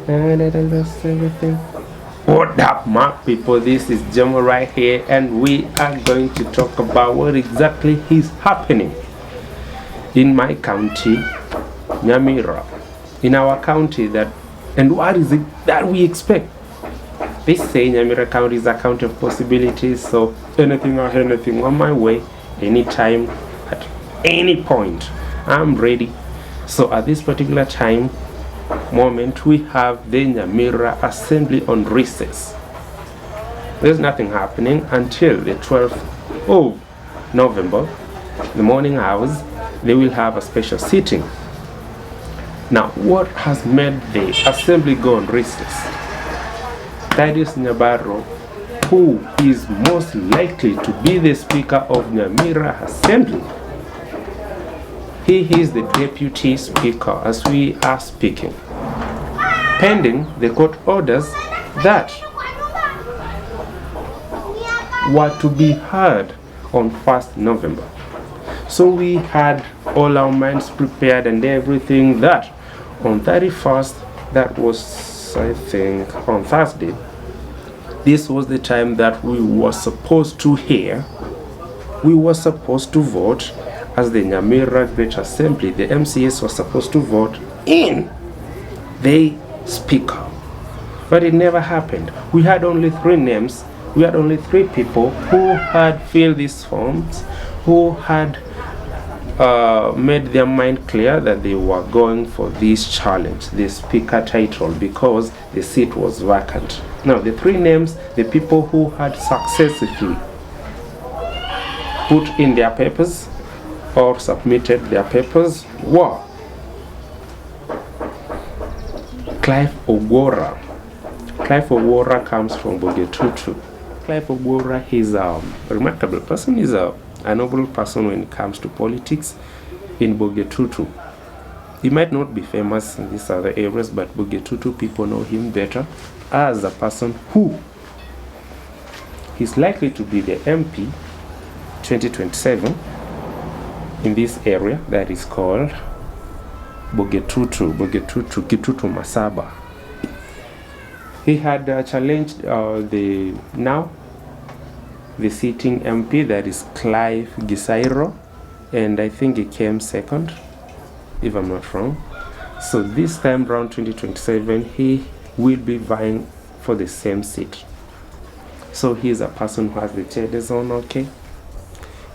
And that's everything. What up, my people? This is Jomo right here, and we are going to talk about what exactly is happening in my county, NYAMIRA, in our county, and what is it that we expect. They say NYAMIRA County is a county of possibilities, so anything on my way, anytime, at any point, I'm ready. So at this particular moment, we have the NYAMIRA Assembly on recess. There's nothing happening until the 12th of November, the morning hours. They will have a special sitting. Now, what has made the assembly go on recess? Thaddeus Nyabarro, who is most likely to be the Speaker of NYAMIRA Assembly, he is the Deputy Speaker as we are speaking, pending the court orders that were to be heard on 1st November. So we had all our minds prepared and everything that on 31st, that was, I think, on Thursday, this was the time that we were supposed to hear, we were supposed to vote as the NYAMIRA Great Assembly. The MCAs were supposed to vote in the Speaker. But it never happened. We had only 3 names, we had only 3 people who had filled these forms, who had made their mind clear that they were going for this challenge, the Speaker title, because the seat was vacant. Now, the 3 names, the people who had successfully put in their papers or submitted their papers were Clive Ogwora. Clive Ogwora comes from Bogetutu. Clive Ogwora is a remarkable person. He's a noble person when it comes to politics in Bogetutu. He might not be famous in these other areas, but Bogetutu people know him better as a person who is likely to be the MP 2027 in this area that is called Bogetutu, Kitutu Masaba. He had challenged the sitting MP, that is Clive Gisairo, and I think he came second, if I'm not wrong. So this time around 2027, he will be vying for the same seat. So he is a person who has the traders on, okay?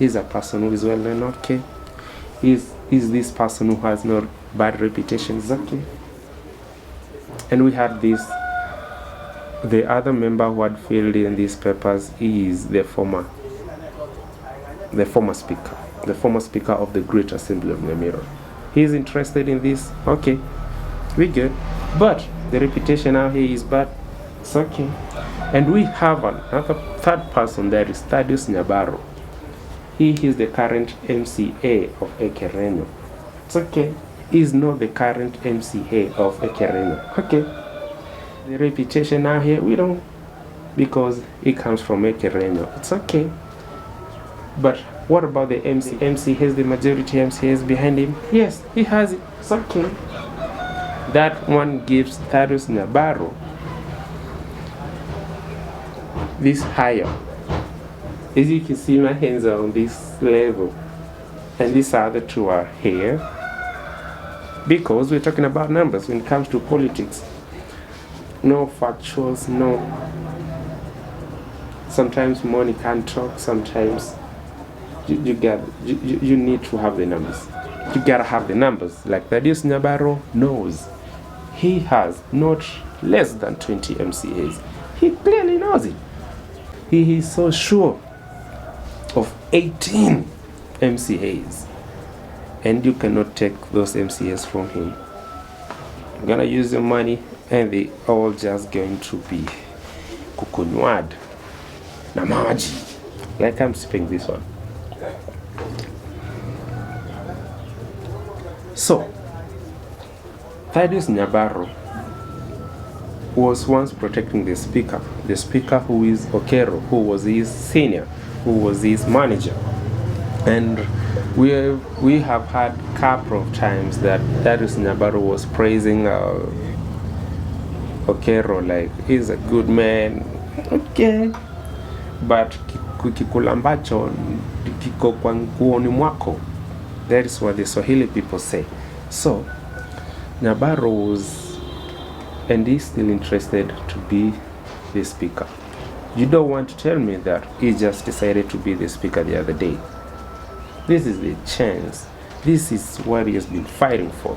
He's a person who is well known, okay? Is this person who has no bad reputation, okay? And we had this. The other member who had filled in these papers is the former speaker of the Great Assembly of NYAMIRA. He is interested in this, okay, we good. But the reputation out here is bad, it's okay. And we have another 3rd person, that is Thaddeus Nyabarro. He is the current MCA of Okerio. It's okay. He is not the current MCA of Okerio, okay. The reputation now here, we don't, because it comes from Okerio. It's okay. But what about the MC? MC has the majority MCAs behind him. Yes, he has it. It's okay. That one gives Thaddeus Nyabarro this higher. As you can see, my hands are on this level, and these other 2 are here, because we're talking about numbers when it comes to politics. No factuals, no. Sometimes money can't talk. Sometimes you need to have the numbers. You gotta have the numbers. Like Thaddeus Nyabarro knows he has not less than 20 MCAs. He clearly knows it. He is so sure of 18 MCAs, and you cannot take those MCAs from him. You're gonna use your money, and they all just going to be kukunywad na maji, like I'm sipping this one. So Thaddeus Nyabarro was once protecting the speaker who is Okerio, who was his senior, who was his manager. And we have had a couple of times that Thaddeus Nyabarro was praising Okerio, like, he's a good man, okay, but kikula ambacho kiko kwa nguoni mwako. That is what the Swahili people say. So Nyabaro was, and is still interested to be the speaker. You don't want to tell me that he just decided to be the speaker the other day. This is the chance. This is what he has been fighting for.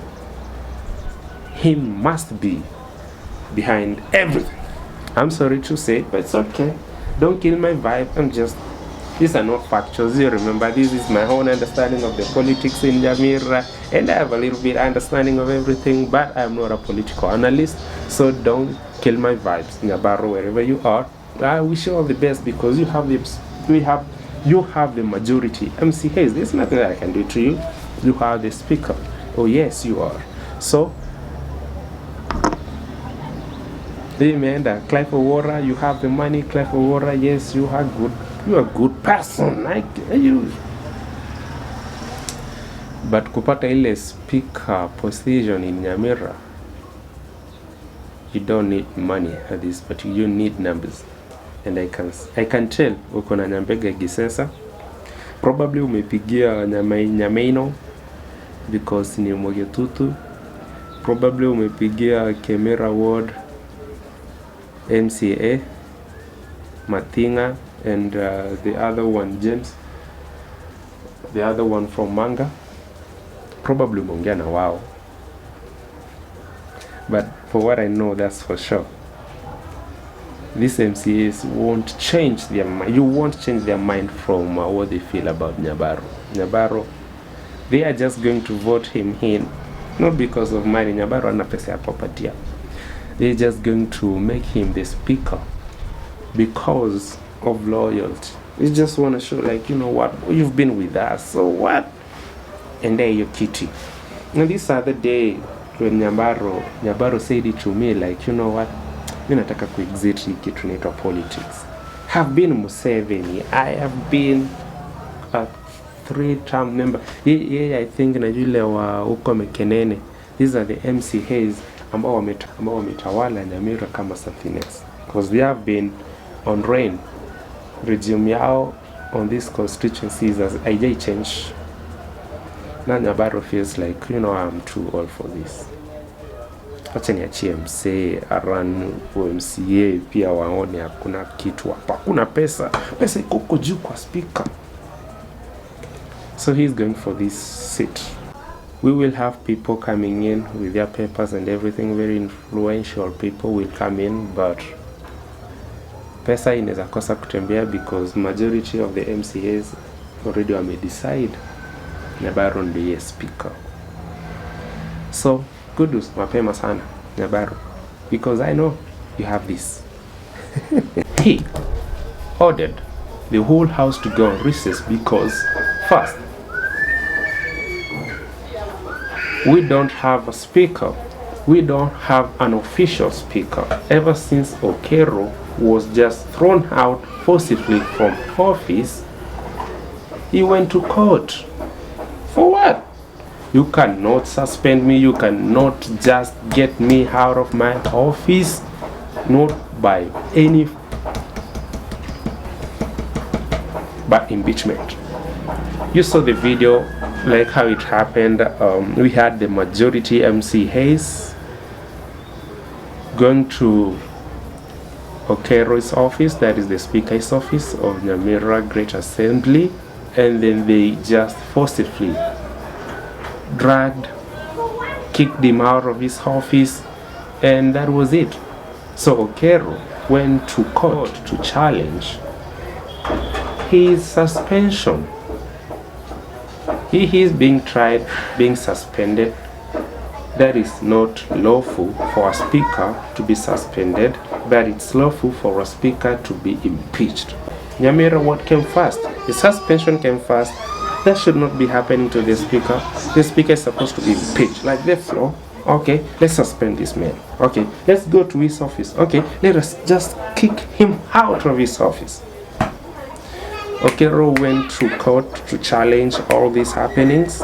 He must be behind everything. I'm sorry to say, but it's okay. Don't kill my vibe. These are not factuals. You remember, this is my own understanding of the politics in NYAMIRA, and I have a little bit understanding of everything, but I'm not a political analyst, so don't kill my vibes. Nyabaro, wherever you are, I wish you all the best, because you have the majority. MC Hayes, there's nothing that I can do to you. You have the speaker. Oh yes, you are. So amen. Clive Owora, you have the money. Clive Owora, yes, you are good. You are a good person, like you. But kupata ile speaker position in NYAMIRA, you don't need money at this, but you need numbers. And I can tell uko na Nyambega Gisesa. Probably umepigia Nyamaino because ni Mwagetutu. Probably umepigia Kemera Ward, MCA, Matinga, and the other one, James, the other one from Manga. Probably umeongea na wao. But for what I know, that's for sure, these MCAs won't change their mind. You won't change their mind from what they feel about Nyabaro. They are just going to vote him in, not because of money. Nyabaro ana pesa ya property. They're just going to make him the speaker because of loyalty. They just want to show, like, you know what, you've been with us, so what? And there you kitty. And this other day, when Nyabaro said it to me, like, you know what, mimi nataka kuexit hii kitu inaitwa politics. Have been Museveni, I have been a 3-term member. I think na yule wa uko Mekenene. These are the MCAs ambao wametawala NYAMIRA kama something else, because they have been on reign. Regime yao on these constituencies as IJ change. Now Nyabaro feels like, you know, I'm too old for this. Acha niachie msee aran MCA pia waone hakuna kitu hapa. Hakuna pesa iko juu kwa speaker. So he's going for this seat. We will have people coming in with their papers and everything. Very influential people will come in, but pesa inaweza kosa kutembea because majority of the MCAs already wame decide Nyabaro ndiye speaker. So kudos mapema sana Nyabaro, because I know you have this. He ordered the whole house to go on recess because, first, we don't have a speaker. We don't have an official speaker. Ever since Okerio was just thrown out forcibly from office, he went to court. For what? You cannot suspend me. You cannot just get me out of my office, not by any but impeachment. You saw the video, like how it happened. We had the majority MC Hayes going to Okerio's office, that is the speaker's office of NYAMIRA Great Assembly, and then they just forcibly kicked him out of his office, and that was it. So Okerio went to court to challenge his suspension. He is being tried, being suspended. That is not lawful for a speaker to be suspended, but it's lawful for a speaker to be impeached. NYAMIRA, what came first? The suspension came first. That should not be happening to the speaker. The speaker is supposed to be impeached, like the floor. Okay, let's suspend this man. Okay, let's go to his office. Okay, let us just kick him out of his office. Okerio went to court to challenge all these happenings.